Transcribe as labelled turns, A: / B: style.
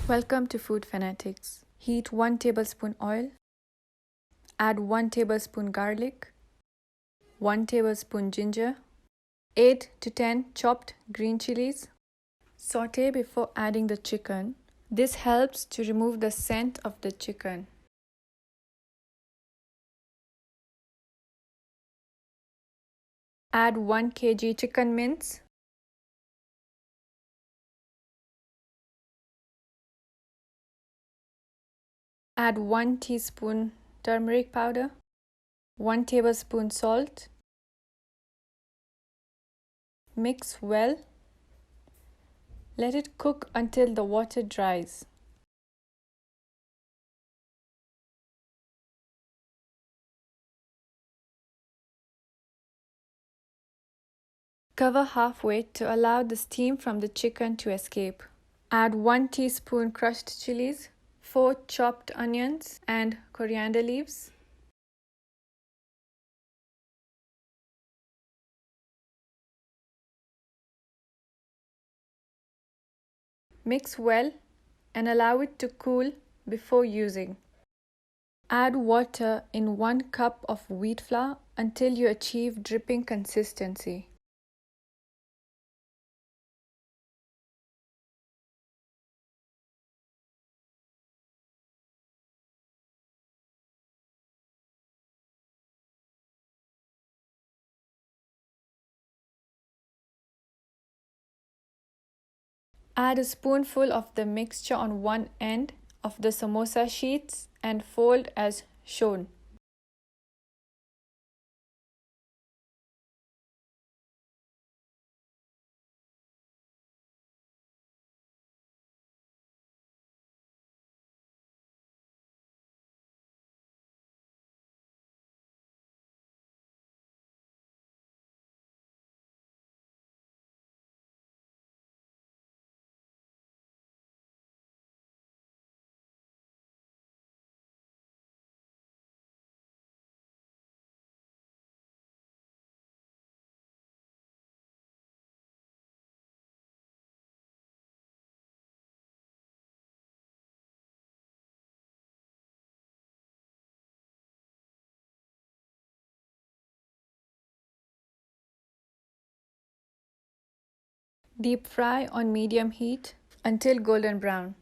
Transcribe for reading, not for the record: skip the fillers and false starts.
A: Welcome to Food Fanatix. Heat 1 tablespoon oil. Add 1 tablespoon garlic, 1 tablespoon ginger, 8 to 10 chopped green chilies. Saute before adding the chicken. This helps to remove the scent of the chicken. Add 1 kg chicken mince. Add 1 teaspoon turmeric powder, 1 tablespoon salt. Mix well. Let it cook until the water dries. Cover halfway to allow the steam from the chicken to escape. Add 1 teaspoon crushed chillies, 4 chopped onions, and coriander leaves. Mix well and allow it to cool before using. Add water in 1 cup of wheat flour until you achieve dripping consistency. Add a spoonful of the mixture on one end of the samosa sheets and fold as shown. Deep fry on medium heat until golden brown.